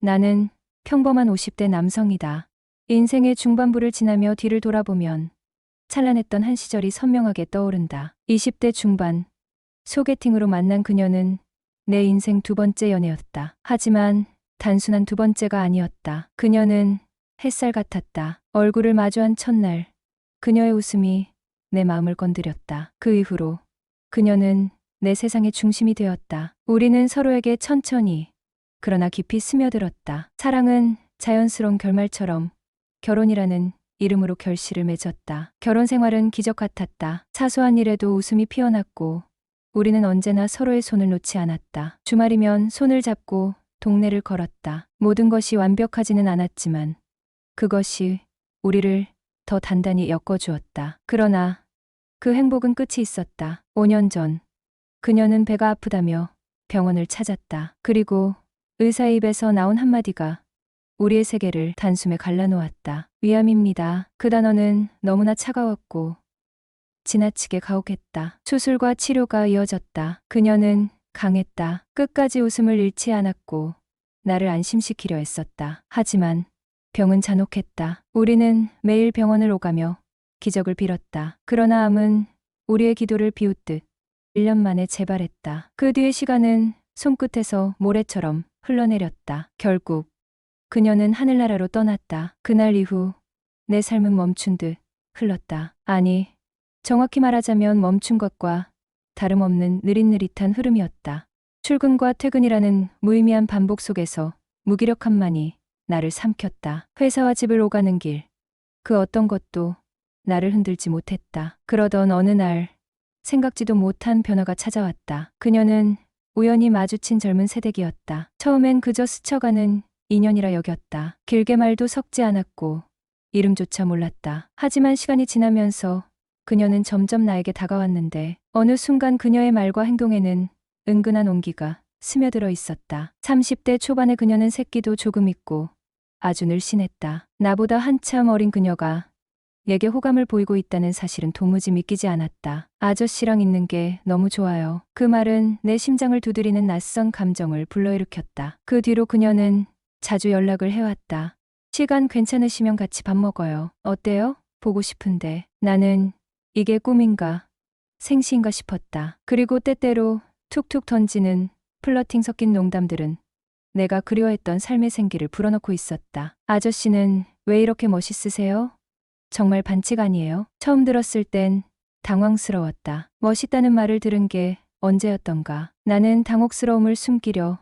나는 평범한 50대 남성이다. 인생의 중반부를 지나며 뒤를 돌아보면 찬란했던 한 시절이 선명하게 떠오른다. 20대 중반, 소개팅으로 만난 그녀는 내 인생 두 번째 연애였다. 하지만 단순한 두 번째가 아니었다. 그녀는 햇살 같았다. 얼굴을 마주한 첫날, 그녀의 웃음이 내 마음을 건드렸다. 그 이후로 그녀는 내 세상의 중심이 되었다. 우리는 서로에게 천천히, 그러나 깊이 스며들었다. 사랑은 자연스러운 결말처럼 결혼이라는 이름으로 결실을 맺었다. 결혼 생활은 기적 같았다. 사소한 일에도 웃음이 피어났고 우리는 언제나 서로의 손을 놓지 않았다. 주말이면 손을 잡고 동네를 걸었다. 모든 것이 완벽하지는 않았지만 그것이 우리를 더 단단히 엮어주었다. 그러나 그 행복은 끝이 있었다. 5년 전 그녀는 배가 아프다며 병원을 찾았다. 그리고 의사의 입에서 나온 한마디가 우리의 세계를 단숨에 갈라놓았다. 위암입니다. 그 단어는 너무나 차가웠고 지나치게 가혹했다. 수술과 치료가 이어졌다. 그녀는 강했다. 끝까지 웃음을 잃지 않았고 나를 안심시키려 했었다. 하지만 병은 잔혹했다. 우리는 매일 병원을 오가며 기적을 빌었다. 그러나 암은 우리의 기도를 비웃듯 1년 만에 재발했다. 그 뒤의 시간은 손끝에서 모래처럼 흘러내렸다. 결국 그녀는 하늘나라로 떠났다. 그날 이후 내 삶은 멈춘 듯 흘렀다. 아니, 정확히 말하자면 멈춘 것과 다름없는 느릿느릿한 흐름이었다. 출근과 퇴근이라는 무의미한 반복 속에서 무기력함만이 나를 삼켰다. 회사와 집을 오가는 길, 그 어떤 것도 나를 흔들지 못했다. 그러던 어느 날 생각지도 못한 변화가 찾아왔다. 그녀는 우연히 마주친 젊은 새댁이었다. 처음엔 그저 스쳐가는 인연이라 여겼다. 길게 말도 섞지 않았고 이름조차 몰랐다. 하지만 시간이 지나면서 그녀는 점점 나에게 다가왔는데 어느 순간 그녀의 말과 행동에는 은근한 온기가 스며들어 있었다. 30대 초반의 그녀는 새끼도 조금 있고 아주 늘씬했다. 나보다 한참 어린 그녀가 내게 호감을 보이고 있다는 사실은 도무지 믿기지 않았다. 아저씨랑 있는 게 너무 좋아요. 그 말은 내 심장을 두드리는 낯선 감정을 불러일으켰다. 그 뒤로 그녀는 자주 연락을 해왔다. 시간 괜찮으시면 같이 밥 먹어요. 어때요? 보고 싶은데. 나는 이게 꿈인가 생시인가 싶었다. 그리고 때때로 툭툭 던지는 플러팅 섞인 농담들은 내가 그리워했던 삶의 생기를 불어넣고 있었다. 아저씨는 왜 이렇게 멋있으세요? 정말 반칙 아니에요? 처음 들었을 땐 당황스러웠다. 멋있다는 말을 들은 게 언제였던가. 나는 당혹스러움을 숨기려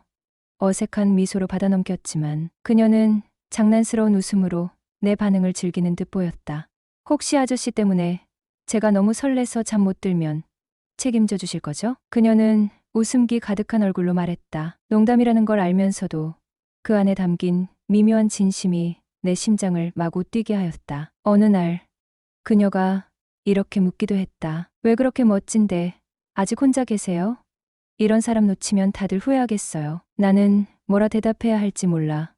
어색한 미소로 받아넘겼지만 그녀는 장난스러운 웃음으로 내 반응을 즐기는 듯 보였다. 혹시 아저씨 때문에 제가 너무 설레서 잠 못 들면 책임져 주실 거죠? 그녀는 웃음기 가득한 얼굴로 말했다. 농담이라는 걸 알면서도 그 안에 담긴 미묘한 진심이 내 심장을 마구 뛰게 하였다. 어느 날 그녀가 이렇게 묻기도 했다. 왜 그렇게 멋진데 아직 혼자 계세요? 이런 사람 놓치면 다들 후회하겠어요. 나는 뭐라 대답해야 할지 몰라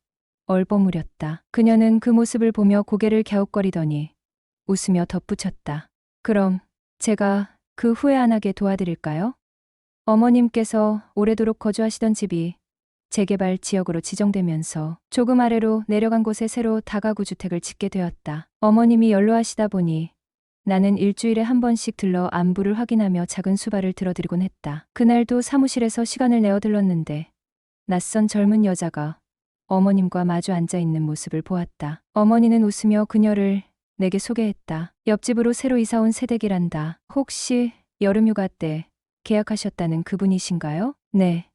얼버무렸다. 그녀는 그 모습을 보며 고개를 갸웃거리더니 웃으며 덧붙였다. 그럼 제가 그 후회 안 하게 도와드릴까요? 어머님께서 오래도록 거주하시던 집이 재개발 지역으로 지정되면서 조금 아래로 내려간 곳에 새로 다가구 주택을 짓게 되었다. 어머님이 연로하시다 보니 나는 일주일에 한 번씩 들러 안부를 확인하며 작은 수발을 들어드리곤 했다. 그날도 사무실에서 시간을 내어 들렀는데 낯선 젊은 여자가 어머님과 마주 앉아 있는 모습을 보았다. 어머니는 웃으며 그녀를 내게 소개했다. 옆집으로 새로 이사온 새댁이란다. 혹시 여름휴가 때 계약하셨다는 그분이신가요? 네.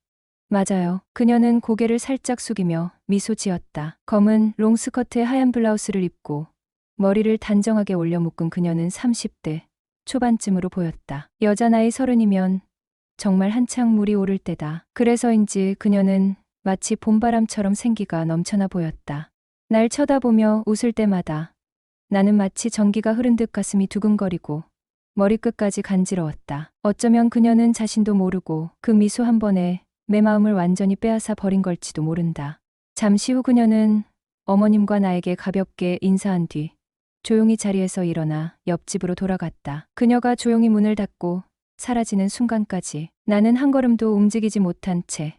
맞아요. 그녀는 고개를 살짝 숙이며 미소 지었다. 검은 롱스커트에 하얀 블라우스를 입고 머리를 단정하게 올려 묶은 그녀는 30대 초반쯤으로 보였다. 여자 나이 30이면 정말 한창 물이 오를 때다. 그래서인지 그녀는 마치 봄바람처럼 생기가 넘쳐나 보였다. 날 쳐다보며 웃을 때마다 나는 마치 전기가 흐른 듯 가슴이 두근거리고 머리끝까지 간지러웠다. 어쩌면 그녀는 자신도 모르고 그 미소 한 번에 내 마음을 완전히 빼앗아 버린 걸지도 모른다. 잠시 후 그녀는 어머님과 나에게 가볍게 인사한 뒤 조용히 자리에서 일어나 옆집으로 돌아갔다. 그녀가 조용히 문을 닫고 사라지는 순간까지 나는 한 걸음도 움직이지 못한 채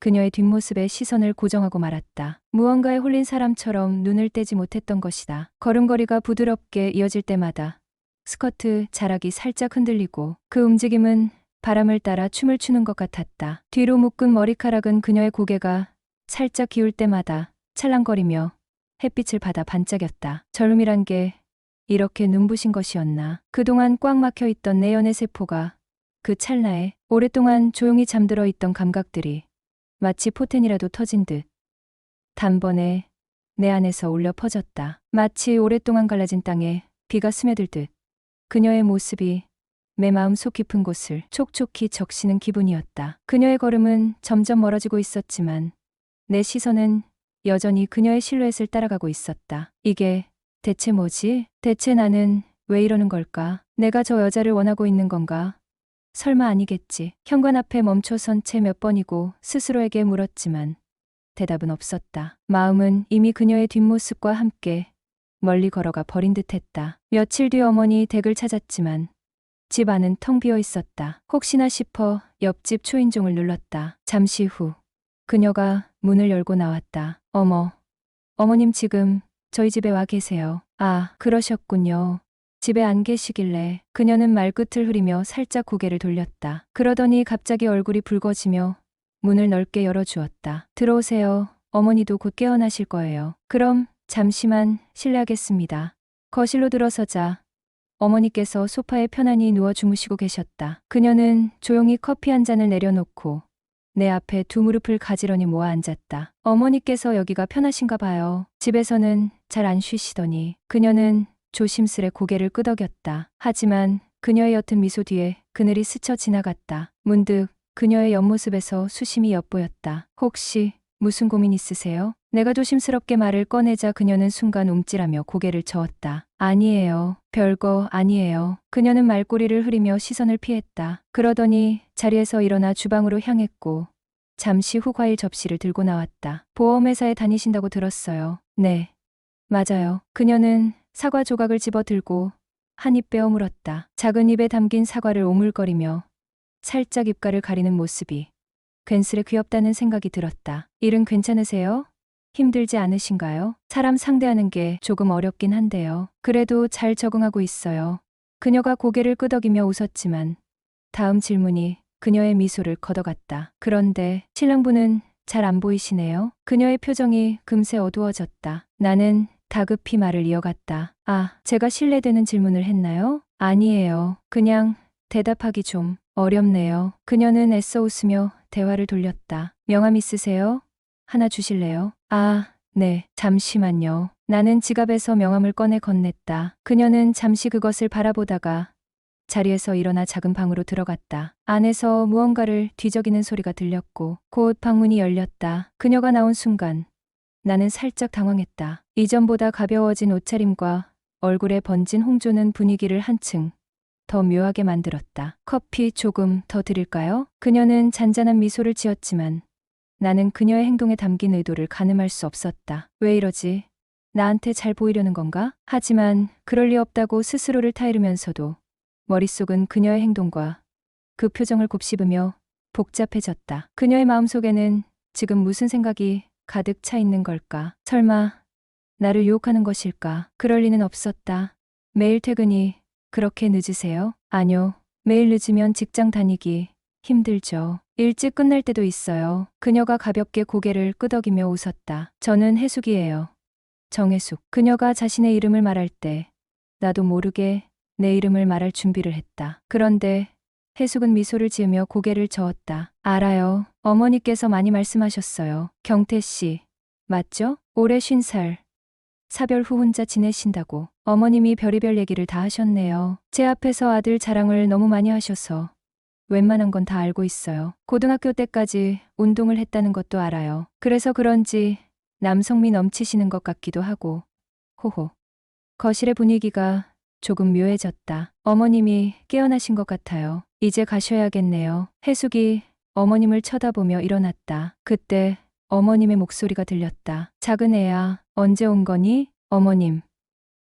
그녀의 뒷모습에 시선을 고정하고 말았다. 무언가에 홀린 사람처럼 눈을 떼지 못했던 것이다. 걸음걸이가 부드럽게 이어질 때마다 스커트 자락이 살짝 흔들리고 그 움직임은 바람을 따라 춤을 추는 것 같았다. 뒤로 묶은 머리카락은 그녀의 고개가 살짝 기울 때마다 찰랑거리며 햇빛을 받아 반짝였다. 젊음이란 게 이렇게 눈부신 것이었나. 그동안 꽉 막혀 있던 내 연애 세포가 그 찰나에 오랫동안 조용히 잠들어 있던 감각들이 마치 포텐이라도 터진 듯 단번에 내 안에서 울려 퍼졌다. 마치 오랫동안 갈라진 땅에 비가 스며들 듯 그녀의 모습이 내 마음 속 깊은 곳을 촉촉히 적시는 기분이었다. 그녀의 걸음은 점점 멀어지고 있었지만 내 시선은 여전히 그녀의 실루엣을 따라가고 있었다. 이게 대체 뭐지? 대체 나는 왜 이러는 걸까? 내가 저 여자를 원하고 있는 건가? 설마 아니겠지. 현관 앞에 멈춰선 채 몇 번이고 스스로에게 물었지만 대답은 없었다. 마음은 이미 그녀의 뒷모습과 함께 멀리 걸어가 버린 듯했다. 며칠 뒤 어머니 댁을 찾았지만 집 안은 텅 비어 있었다. 혹시나 싶어 옆집 초인종을 눌렀다. 잠시 후 그녀가 문을 열고 나왔다. 어머님 지금 저희 집에 와 계세요. 아, 그러셨군요. 집에 안 계시길래. 그녀는 말끝을 흐리며 살짝 고개를 돌렸다. 그러더니 갑자기 얼굴이 붉어지며 문을 넓게 열어주었다. 들어오세요. 어머니도 곧 깨어나실 거예요. 그럼 잠시만 실례하겠습니다. 거실로 들어서자 어머니께서 소파에 편안히 누워 주무시고 계셨다. 그녀는 조용히 커피 한 잔을 내려놓고 내 앞에 두 무릎을 가지런히 모아 앉았다. 어머니께서 여기가 편하신가 봐요. 집에서는 잘 안 쉬시더니. 그녀는 조심스레 고개를 끄덕였다. 하지만 그녀의 옅은 미소 뒤에 그늘이 스쳐 지나갔다. 문득 그녀의 옆모습에서 수심이 엿보였다. 혹시 무슨 고민 있으세요? 내가 조심스럽게 말을 꺼내자 그녀는 순간 움찔하며 고개를 저었다. 아니에요. 별거 아니에요. 그녀는 말꼬리를 흐리며 시선을 피했다. 그러더니 자리에서 일어나 주방으로 향했고 잠시 후 과일 접시를 들고 나왔다. 보험회사에 다니신다고 들었어요. 네. 맞아요. 그녀는 사과 조각을 집어 들고 한 입 빼어 물었다. 작은 입에 담긴 사과를 오물거리며 살짝 입가를 가리는 모습이 괜스레 귀엽다는 생각이 들었다. 일은 괜찮으세요? 힘들지 않으신가요? 사람 상대하는 게 조금 어렵긴 한데요. 그래도 잘 적응하고 있어요. 그녀가 고개를 끄덕이며 웃었지만 다음 질문이 그녀의 미소를 걷어갔다. 그런데 신랑분은 잘 안 보이시네요. 그녀의 표정이 금세 어두워졌다. 나는 다급히 말을 이어갔다. 아, 제가 실례되는 질문을 했나요? 아니에요. 그냥 대답하기 좀 어렵네요. 그녀는 애써 웃으며 대화를 돌렸다. 명함 있으세요? 하나 주실래요? 아, 네. 잠시만요. 나는 지갑에서 명함을 꺼내 건넸다. 그녀는 잠시 그것을 바라보다가 자리에서 일어나 작은 방으로 들어갔다. 안에서 무언가를 뒤적이는 소리가 들렸고 곧 방문이 열렸다. 그녀가 나온 순간 나는 살짝 당황했다. 이전보다 가벼워진 옷차림과 얼굴에 번진 홍조는 분위기를 한층 더 묘하게 만들었다. 커피 조금 더 드릴까요? 그녀는 잔잔한 미소를 지었지만 나는 그녀의 행동에 담긴 의도를 가늠할 수 없었다. 왜 이러지? 나한테 잘 보이려는 건가? 하지만 그럴 리 없다고 스스로를 타이르면서도 머릿속은 그녀의 행동과 그 표정을 곱씹으며 복잡해졌다. 그녀의 마음속에는 지금 무슨 생각이 가득 차 있는 걸까? 설마 나를 유혹하는 것일까? 그럴 리는 없었다. 매일 퇴근이 그렇게 늦으세요? 아뇨. 매일 늦으면 직장 다니기 힘들죠. 일찍 끝날 때도 있어요. 그녀가 가볍게 고개를 끄덕이며 웃었다. 저는 해숙이에요. 정해숙. 그녀가 자신의 이름을 말할 때 나도 모르게 내 이름을 말할 준비를 했다. 그런데 해숙은 미소를 지으며 고개를 저었다. 알아요. 어머니께서 많이 말씀하셨어요. 경태 씨. 맞죠? 올해 50살. 사별 후 혼자 지내신다고. 어머님이 별의별 얘기를 다 하셨네요. 제 앞에서 아들 자랑을 너무 많이 하셔서 웬만한 건 다 알고 있어요. 고등학교 때까지 운동을 했다는 것도 알아요. 그래서 그런지 남성미 넘치시는 것 같기도 하고. 호호. 거실의 분위기가 조금 묘해졌다. 어머님이 깨어나신 것 같아요. 이제 가셔야겠네요. 해숙이 어머님을 쳐다보며 일어났다. 그때 어머님의 목소리가 들렸다. 작은 애야, 언제 온 거니? 어머님.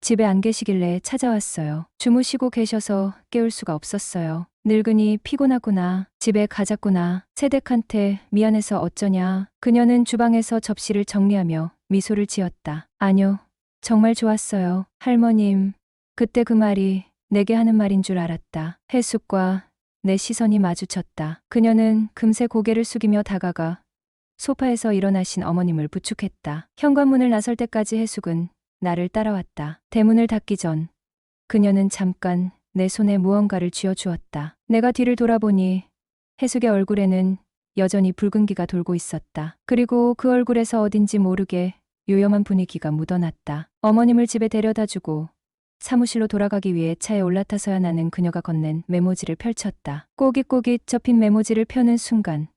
집에 안 계시길래 찾아왔어요. 주무시고 계셔서 깨울 수가 없었어요. 늙으니 피곤하구나. 집에 가자꾸나. 새댁한테 미안해서 어쩌냐. 그녀는 주방에서 접시를 정리하며 미소를 지었다. 아뇨. 정말 좋았어요. 할머님. 그때 그 말이 내게 하는 말인 줄 알았다. 해숙과 내 시선이 마주쳤다. 그녀는 금세 고개를 숙이며 다가가 소파에서 일어나신 어머님을 부축했다. 현관문을 나설 때까지 해숙은 나를 따라왔다. 대문을 닫기 전 그녀는 잠깐 내 손에 무언가를 쥐어주었다. 내가 뒤를 돌아보니 해숙의 얼굴에는 여전히 붉은기가 돌고 있었다. 그리고 그 얼굴에서 어딘지 모르게 요염한 분위기가 묻어났다. 어머님을 집에 데려다주고 사무실로 돌아가기 위해 차에 올라타서야 나는 그녀가 건넨 메모지를 펼쳤다. 꼬깃꼬깃 접힌 메모지를 펴는 순간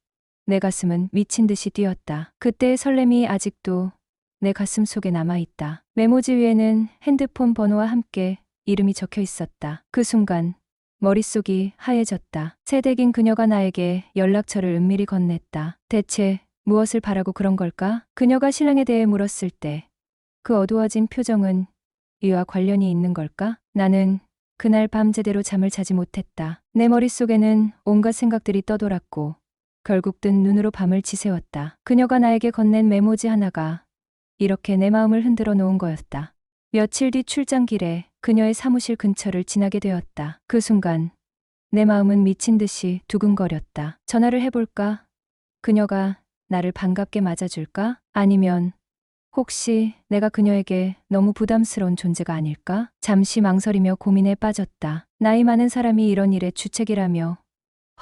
내 가슴은 미친 듯이 뛰었다. 그때의 설렘이 아직도 내 가슴 속에 남아있다. 메모지 위에는 핸드폰 번호와 함께 이름이 적혀 있었다. 그 순간 머릿속이 하얘졌다. 새댁인 그녀가 나에게 연락처를 은밀히 건넸다. 대체 무엇을 바라고 그런 걸까? 그녀가 신랑에 대해 물었을 때 그 어두워진 표정은 이와 관련이 있는 걸까? 나는 그날 밤 제대로 잠을 자지 못했다. 내 머릿속에는 온갖 생각들이 떠돌았고 결국 뜬 눈으로 밤을 지새웠다. 그녀가 나에게 건넨 메모지 하나가 이렇게 내 마음을 흔들어 놓은 거였다. 며칠 뒤 출장길에 그녀의 사무실 근처를 지나게 되었다. 그 순간 내 마음은 미친 듯이 두근거렸다. 전화를 해볼까? 그녀가 나를 반갑게 맞아줄까? 아니면 혹시 내가 그녀에게 너무 부담스러운 존재가 아닐까? 잠시 망설이며 고민에 빠졌다. 나이 많은 사람이 이런 일에 주책이라며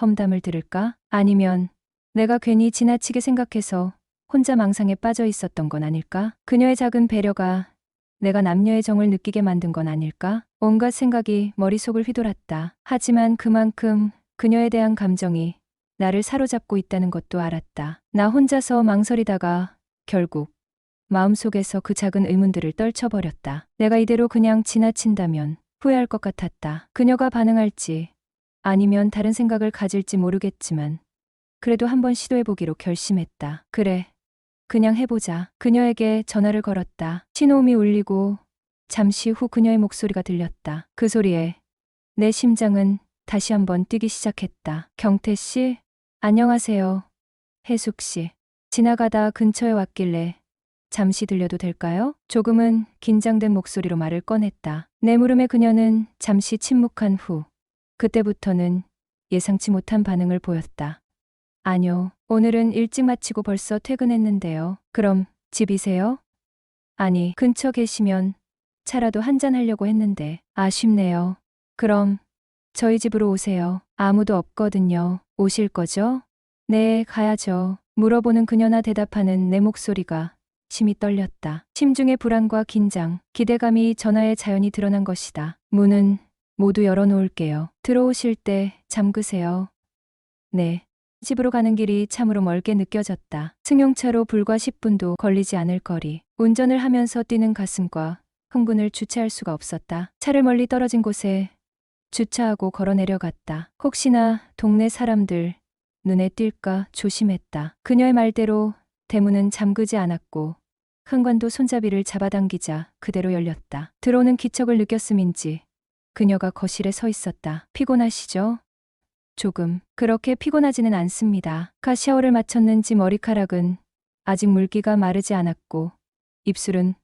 험담을 들을까? 아니면 내가 괜히 지나치게 생각해서 혼자 망상에 빠져 있었던 건 아닐까? 그녀의 작은 배려가 내가 남녀의 정을 느끼게 만든 건 아닐까? 온갖 생각이 머릿속을 휘돌았다. 하지만 그만큼 그녀에 대한 감정이 나를 사로잡고 있다는 것도 알았다. 나 혼자서 망설이다가 결국 마음속에서 그 작은 의문들을 떨쳐버렸다. 내가 이대로 그냥 지나친다면 후회할 것 같았다. 그녀가 반응할지 아니면 다른 생각을 가질지 모르겠지만 그래도 한번 시도해보기로 결심했다. 그래, 그냥 해보자. 그녀에게 전화를 걸었다. 신호음이 울리고 잠시 후 그녀의 목소리가 들렸다. 그 소리에 내 심장은 다시 한번 뛰기 시작했다. 경태 씨? 안녕하세요. 해숙 씨. 지나가다 근처에 왔길래 잠시 들려도 될까요? 조금은 긴장된 목소리로 말을 꺼냈다. 내 물음에 그녀는 잠시 침묵한 후 그때부터는 예상치 못한 반응을 보였다. 아뇨, 오늘은 일찍 마치고 벌써 퇴근했는데요. 그럼 집이세요? 아니, 근처 계시면 차라도 한잔 하려고 했는데 아쉽네요. 그럼 저희 집으로 오세요. 아무도 없거든요. 오실 거죠? 네, 가야죠. 물어보는 그녀나 대답하는 내 목소리가 심이 떨렸다. 심중의 불안과 긴장, 기대감이 전화에 자연히 드러난 것이다. 문은 모두 열어놓을게요. 들어오실 때 잠그세요. 네. 집으로 가는 길이 참으로 멀게 느껴졌다. 승용차로 불과 10분도 걸리지 않을 거리. 운전을 하면서 뛰는 가슴과 흥분을 주체할 수가 없었다. 차를 멀리 떨어진 곳에 주차하고 걸어 내려갔다. 혹시나 동네 사람들 눈에 띌까 조심했다. 그녀의 말대로 대문은 잠그지 않았고 현관도 손잡이를 잡아당기자 그대로 열렸다. 들어오는 기척을 느꼈음인지 그녀가 거실에 서 있었다. 피곤하시죠? 조금. 그렇게 피곤하지는 않습니다. 샤워를 마쳤는지 머리카락은 아직 물기가 마르지 않았고 입술은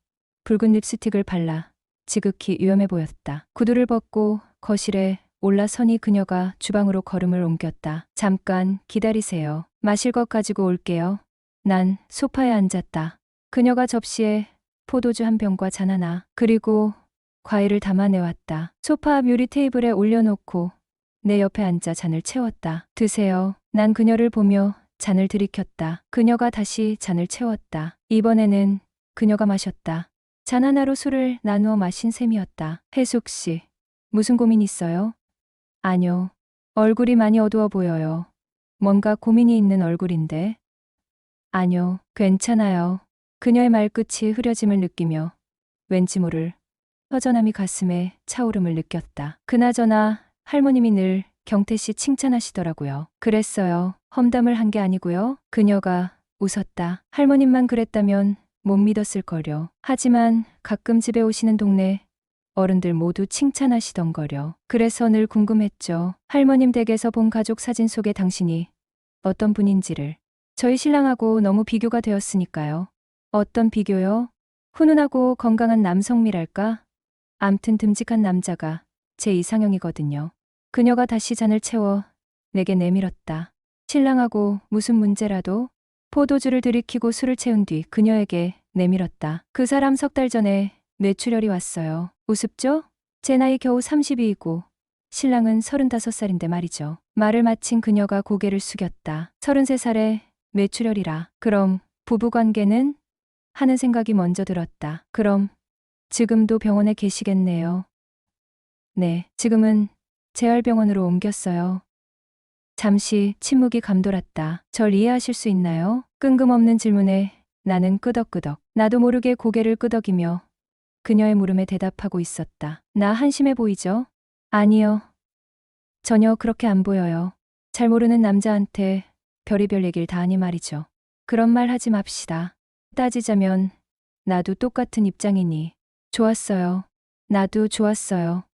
붉은 립스틱을 발라 지극히 위험해 보였다. 구두를 벗고 거실에 올라서니 그녀가 주방으로 걸음을 옮겼다. 잠깐 기다리세요. 마실 것 가지고 올게요. 난 소파에 앉았다. 그녀가 접시에 포도주 한 병과 잔 하나 그리고 과일을 담아내왔다. 소파 앞 유리 테이블에 올려놓고 내 옆에 앉아 잔을 채웠다. 드세요. 난 그녀를 보며 잔을 들이켰다. 그녀가 다시 잔을 채웠다. 이번에는 그녀가 마셨다. 잔 하나로 술을 나누어 마신 셈이었다. 해숙 씨, 무슨 고민 있어요? 아뇨. 얼굴이 많이 어두워 보여요. 뭔가 고민이 있는 얼굴인데. 아뇨, 괜찮아요. 그녀의 말끝이 흐려짐을 느끼며 왠지 모를 허전함이 가슴에 차오름을 느꼈다. 그나저나 할머님이 늘 경태 씨 칭찬하시더라고요. 그랬어요. 험담을 한 게 아니고요. 그녀가 웃었다. 할머님만 그랬다면 못 믿었을 거려. 하지만 가끔 집에 오시는 동네 어른들 모두 칭찬하시던거려. 그래서 늘 궁금했죠. 할머님 댁에서 본 가족 사진 속의 당신이 어떤 분인지를. 저희 신랑하고 너무 비교가 되었으니까요. 어떤 비교요? 훈훈하고 건강한 남성미랄까? 암튼 듬직한 남자가 제 이상형이거든요. 그녀가 다시 잔을 채워 내게 내밀었다. 신랑하고 무슨 문제라도 포도주를 들이키고 술을 채운 뒤 그녀에게 내밀었다. 그 사람 3달 전에 뇌출혈이 왔어요. 우습죠? 제 나이 겨우 32이고 신랑은 35살인데 말이죠. 말을 마친 그녀가 고개를 숙였다. 33살에 뇌출혈이라. 그럼 부부관계는? 하는 생각이 먼저 들었다. 그럼 지금도 병원에 계시겠네요. 네, 지금은 재활병원으로 옮겼어요. 잠시 침묵이 감돌았다. 절 이해하실 수 있나요? 끈금없는 질문에 나는 끄덕끄덕. 나도 모르게 고개를 끄덕이며 그녀의 물음에 대답하고 있었다. 나 한심해 보이죠? 아니요. 전혀 그렇게 안 보여요. 잘 모르는 남자한테 별의별 얘기를 다 하니 말이죠. 그런 말 하지 맙시다. 따지자면 나도 똑같은 입장이니. 좋았어요. 나도 좋았어요.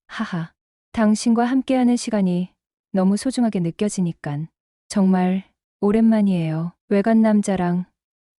하하. 당신과 함께하는 시간이 너무 소중하게 느껴지니깐. 정말 오랜만이에요. 외간 남자랑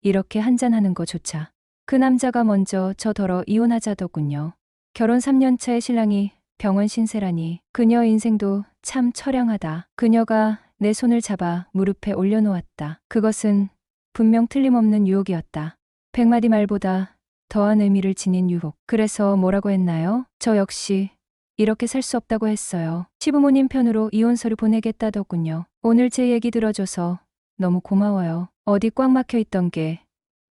이렇게 한잔하는 거조차. 그 남자가 먼저 저더러 이혼하자더군요. 결혼 3년 차의 신랑이 병원 신세라니. 그녀 인생도 참 처량하다. 그녀가 내 손을 잡아 무릎에 올려놓았다. 그것은 분명 틀림없는 유혹이었다. 100마디 말보다 더한 의미를 지닌 유혹. 그래서 뭐라고 했나요? 저 역시 이렇게 살 수 없다고 했어요. 시부모님 편으로 이혼 서류 보내겠다더군요. 오늘 제 얘기 들어줘서 너무 고마워요. 어디 꽉 막혀 있던 게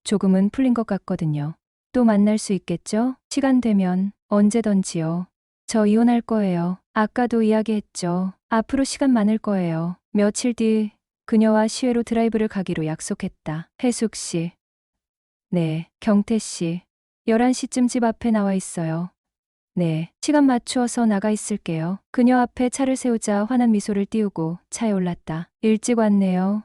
조금은 풀린 것 같거든요. 또 만날 수 있겠죠? 시간 되면 언제든지요. 저 이혼할 거예요. 아까도 이야기했죠. 앞으로 시간 많을 거예요. 며칠 뒤 그녀와 시외로 드라이브를 가기로 약속했다. 혜숙 씨. 네, 경태 씨. 11시쯤 집 앞에 나와 있어요. 네, 시간 맞추어서 나가 있을게요. 그녀 앞에 차를 세우자 환한 미소를 띄우고 차에 올랐다. 일찍 왔네요.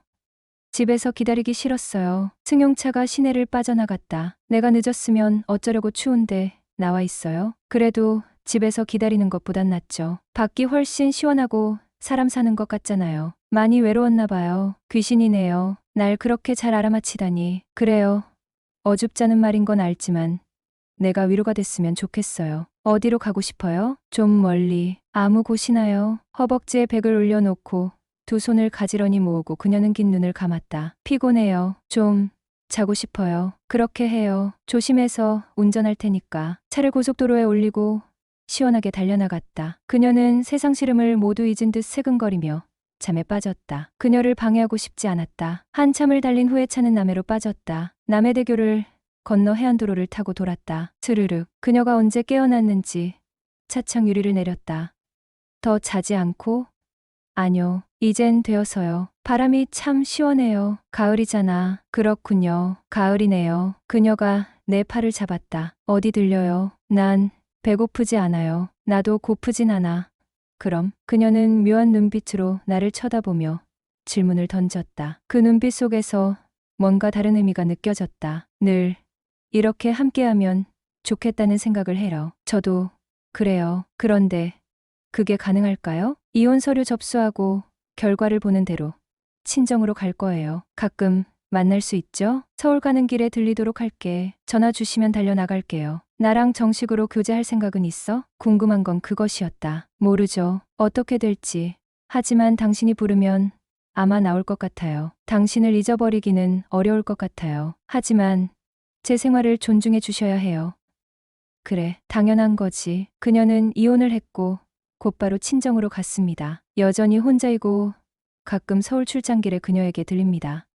집에서 기다리기 싫었어요. 승용차가 시내를 빠져나갔다. 내가 늦었으면 어쩌려고 추운데 나와 있어요. 그래도 집에서 기다리는 것보단 낫죠. 밖이 훨씬 시원하고 사람 사는 것 같잖아요. 많이 외로웠나 봐요. 귀신이네요. 날 그렇게 잘 알아맞히다니. 그래요. 어줍잖은 말인 건 알지만 내가 위로가 됐으면 좋겠어요. 어디로 가고 싶어요? 좀 멀리. 아무 곳이나요? 허벅지에 백을 올려놓고 두 손을 가지런히 모으고 그녀는 긴 눈을 감았다. 피곤해요. 좀 자고 싶어요. 그렇게 해요. 조심해서 운전할 테니까. 차를 고속도로에 올리고 시원하게 달려나갔다. 그녀는 세상 시름을 모두 잊은 듯 새근거리며 잠에 빠졌다. 그녀를 방해하고 싶지 않았다. 한참을 달린 후에 차는 남해로 빠졌다. 남해대교를 건너 해안도로를 타고 돌았다. 스르륵. 그녀가 언제 깨어났는지 차창 유리를 내렸다. 더 자지 않고? 아뇨. 이젠 되어서요. 바람이 참 시원해요. 가을이잖아. 그렇군요. 가을이네요. 그녀가 내 팔을 잡았다. 어디 들려요? 난 배고프지 않아요. 나도 고프진 않아. 그럼? 그녀는 묘한 눈빛으로 나를 쳐다보며 질문을 던졌다. 그 눈빛 속에서 뭔가 다른 의미가 느껴졌다. 늘 이렇게 함께하면 좋겠다는 생각을 해요. 저도 그래요. 그런데 그게 가능할까요? 이혼 서류 접수하고 결과를 보는 대로 친정으로 갈 거예요. 가끔 만날 수 있죠? 서울 가는 길에 들리도록 할게. 전화 주시면 달려나갈게요. 나랑 정식으로 교제할 생각은 있어? 궁금한 건 그것이었다. 모르죠. 어떻게 될지. 하지만 당신이 부르면 아마 나올 것 같아요. 당신을 잊어버리기는 어려울 것 같아요. 하지만 제 생활을 존중해 주셔야 해요. 그래, 당연한 거지. 그녀는 이혼을 했고 곧바로 친정으로 갔습니다. 여전히 혼자이고 가끔 서울 출장길에 그녀에게 들립니다.